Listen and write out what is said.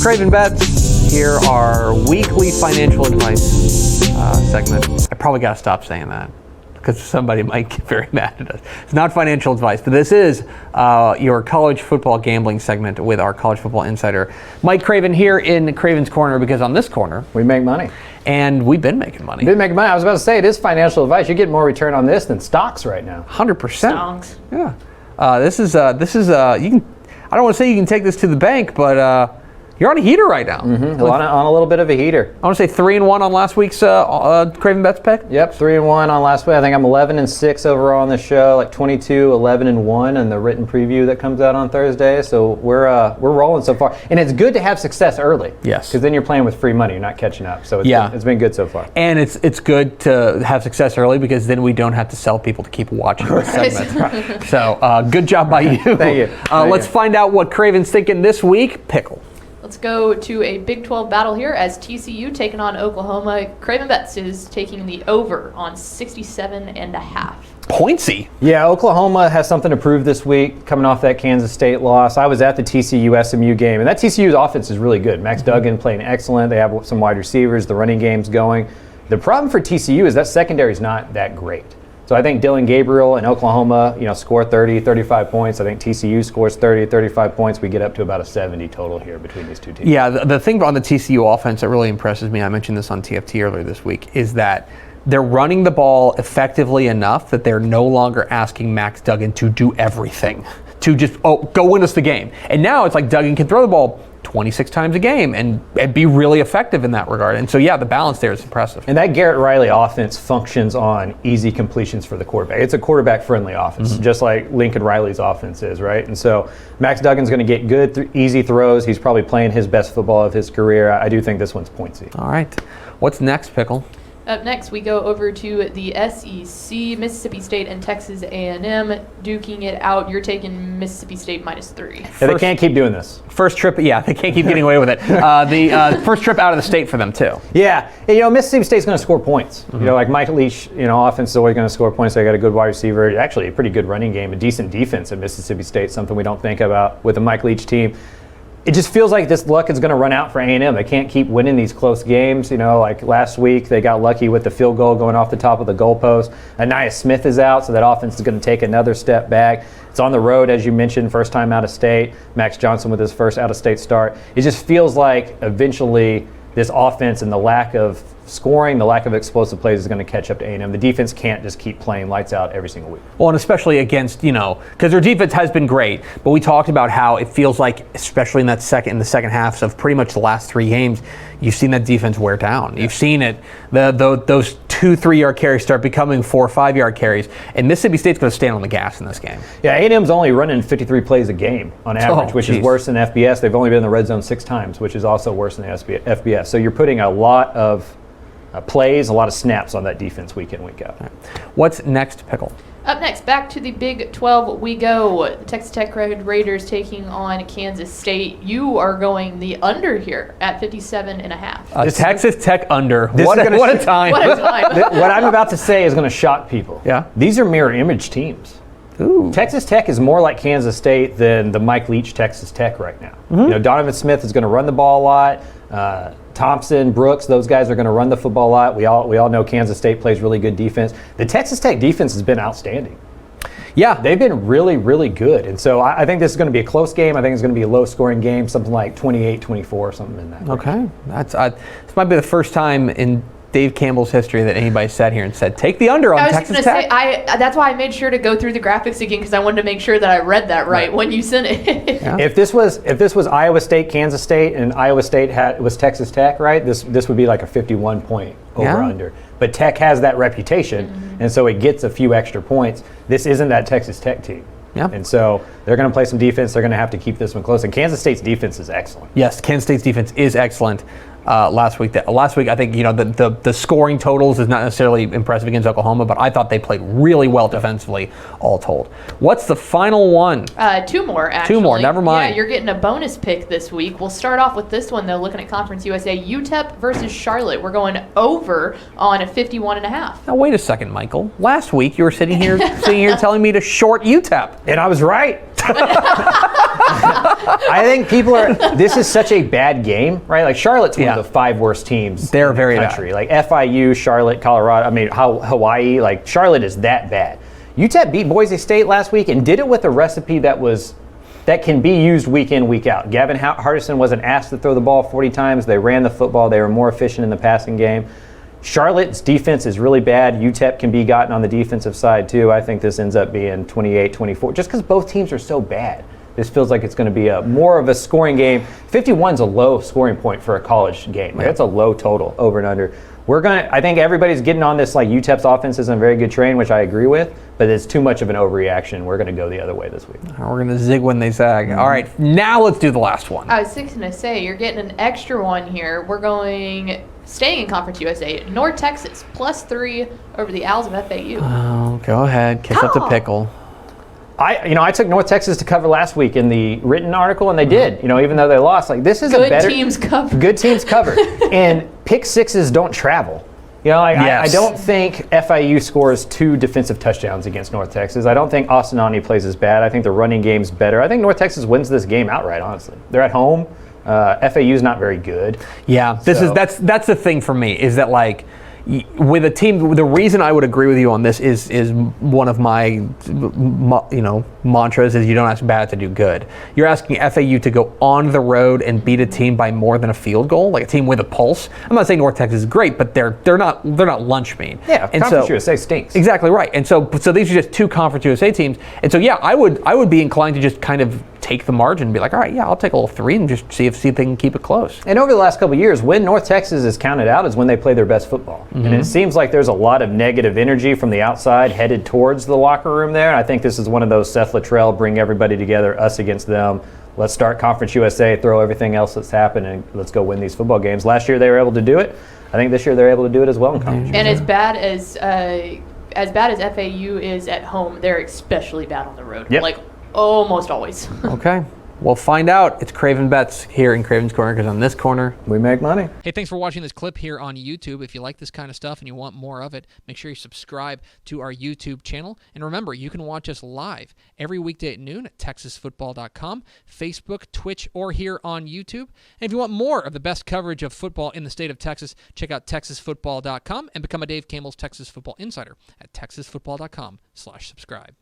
Craven Bets, here our weekly financial advice segment. I probably got to stop saying that because somebody might get very mad at us. It's not financial advice, but this is your college football gambling segment with our college football insider, Mike Craven, here in Craven's Corner, because on this corner, we make money. And we've been making money. I was about to say, it is financial advice. You get more return on this than stocks right now. 100%. Stonks. Yeah. This is you can. I don't want to say you can take this to the bank, but you're on a heater right now. Mm-hmm. On a little bit of a heater. I want to say 3-1 on last week's Craven Bets pick. Yep, 3-1 on last week. I think I'm 11-6 overall on the show, like 22, 11-1 in the written preview that comes out on Thursday. So we're rolling so far, and it's good to have success early. Yes, because then you're playing with free money. You're not catching up. So it's been good so far. And it's good to have success early because then we don't have to sell people to keep watching this segment. So good job by you. Thank you. Let's find out what Craven's thinking this week. Pickle. Let's go to a Big 12 battle here as TCU taking on Oklahoma. Craven Bets is taking the over on 67.5. Pointsy. Yeah, Oklahoma has something to prove this week, coming off that Kansas State loss. I was at the TCU-SMU game, and that TCU's offense is really good. Max Duggan playing excellent. They have some wide receivers. The running game's going. The problem for TCU is that secondary is not that great. So I think Dylan Gabriel in Oklahoma, score 30, 35 points. I think TCU scores 30, 35 points. We get up to about a 70 total here between these two teams. Yeah, the thing on the TCU offense that really impresses me, I mentioned this on TFT earlier this week, is that they're running the ball effectively enough that they're no longer asking Max Duggan to do everything, to just, go win us the game. And now it's like Duggan can throw the ball 26 times a game and be really effective in that regard. And so, yeah, the balance there is impressive. And that Garrett Riley offense functions on easy completions for the quarterback. It's a quarterback-friendly offense, just like Lincoln Riley's offense is, right? And so Max Duggan's going to get good, easy throws. He's probably playing his best football of his career. I do think this one's pointsy. All right. What's next, Pickle? Up next, we go over to the SEC, Mississippi State and Texas A&M duking it out. You're taking Mississippi State -3. Yeah, they can't keep doing this. First trip, yeah, they can't keep getting away with it. The first trip out of the state for them, too. Yeah, Mississippi State's going to score points. Like Mike Leach, offense is always going to score points. They got a good wide receiver, actually a pretty good running game, a decent defense at Mississippi State, something we don't think about with the Mike Leach team. It just feels like this luck is going to run out for A&M. They can't keep winning these close games. Like last week, they got lucky with the field goal going off the top of the goalpost. Anais Smith is out, so that offense is going to take another step back. It's on the road, as you mentioned, first time out of state. Max Johnson with his first out-of-state start. It just feels like eventually this offense and the lack of scoring, the lack of explosive plays is going to catch up to A&M. The defense can't just keep playing lights out every single week. Well, and especially against, because their defense has been great, but we talked about how it feels like, especially in the second halves of pretty much the last 3 games, you've seen that defense wear down. Yeah. You've seen it, those 2-3 yard carries start becoming 4 or 5 yard carries, and Mississippi State's going to stand on the gas in this game. Yeah, A&M's only running 53 plays a game on average, which is worse than FBS. They've only been in the red zone 6 times, which is also worse than the FBS. So you're putting a lot of plays, a lot of snaps on that defense week in, week out. Right. What's next, Pickle? Up next, back to the Big 12 we go. The Texas Tech Red Raiders taking on Kansas State. You are going the under here at 57.5. Texas Tech under. What a time. What a time. What I'm about to say is going to shock people. Yeah. These are mirror image teams. Ooh. Texas Tech is more like Kansas State than the Mike Leach Texas Tech right now. Donovan Smith is going to run the ball a lot. Thompson, Brooks, those guys are going to run the football a lot. We all know Kansas State plays really good defense. The Texas Tech defense has been outstanding. Yeah, they've been really, really good. And so I think this is going to be a close game. I think it's going to be a low-scoring game, something like 28-24 or something in that. Okay. This might be the first time in Dave Campbell's history that anybody sat here and said, take the under on Texas Tech. That's why I made sure to go through the graphics again, because I wanted to make sure that I read that right when you sent it. Yeah. If this was Iowa State, Kansas State, and Iowa State was Texas Tech, right? This would be like a 51-point over-under. But Tech has that reputation, and so it gets a few extra points. This isn't that Texas Tech team. Yeah. And so they're going to play some defense. They're going to have to keep this one close. And Kansas State's defense is excellent. Yes, Kansas State's defense is excellent. Last week, I think the scoring totals is not necessarily impressive against Oklahoma, but I thought they played really well defensively, all told. What's the final one? 2 more, actually. 2 more, never mind. Yeah, you're getting a bonus pick this week. We'll start off with this one, though, looking at Conference USA. UTEP versus Charlotte. We're going over on a 51.5. Now, wait a second, Michael. Last week, you were sitting here telling me to short UTEP. And I was right. I think this is such a bad game, right? Like Charlotte's one of the 5 worst teams They're in very the country. bad. Like FIU, Charlotte, Colorado, Hawaii, like Charlotte is that bad. UTEP beat Boise State last week and did it with a recipe that can be used week in, week out. Gavin Hardison wasn't asked to throw the ball 40 times. They ran the football. They were more efficient in the passing game. Charlotte's defense is really bad. UTEP can be gotten on the defensive side too. I think this ends up being 28-24 just because both teams are so bad. This feels like it's going to be more of a scoring game. 51's a low scoring point for a college game. Like, that's a low total, over and under. I think everybody's getting on this, like, UTEP's offense is on a very good train, which I agree with, but it's too much of an overreaction. We're going to go the other way this week. We're going to zig when they zag. All right, now let's do the last one. I was going to say, you're getting an extra one here. We're staying in Conference USA, North Texas, +3 over the Owls of FAU. Oh, go ahead. Kiss up the pickle. I took North Texas to cover last week in the written article, and they did. Even though they lost, like, this is Good a better teams cover. Good teams cover, and pick sixes don't travel. I don't think FIU scores 2 defensive touchdowns against North Texas. I don't think Austinani plays as bad. I think the running game's better. I think North Texas wins this game outright. Honestly, they're at home. FAU's not very good. Yeah, that's the thing for me is that, like, with a team, the reason I would agree with you on this is one of my mantras is you don't ask bad to do good. You're asking FAU to go on the road and beat a team by more than a field goal, like a team with a pulse. I'm not saying North Texas is great, but they're not lunch meat. Yeah, and Conference USA stinks. Exactly right. And so these are just 2 Conference USA teams. And so yeah, I would be inclined to just kind of take the margin and be like, all right, yeah, I'll take a little 3 and just see if they can keep it close. And over the last couple of years, when North Texas is counted out is when they play their best football. Mm-hmm. And it seems like there's a lot of negative energy from the outside headed towards the locker room there. And I think this is one of those Seth Luttrell, bring everybody together, us against them. Let's start Conference USA, throw everything else that's happened, and let's go win these football games. Last year they were able to do it. I think this year they're able to do it as well in Conference USA. And as bad as FAU is at home, they're especially bad on the road. Yep. Like, almost always. Okay. We'll find out. It's Craven Bets here in Craven's Corner, because on this corner, we make money. Hey, thanks for watching this clip here on YouTube. If you like this kind of stuff and you want more of it, make sure you subscribe to our YouTube channel. And remember, you can watch us live every weekday at noon at TexasFootball.com, Facebook, Twitch, or here on YouTube. And if you want more of the best coverage of football in the state of Texas, check out TexasFootball.com and become a Dave Campbell's Texas Football Insider at TexasFootball.com/subscribe.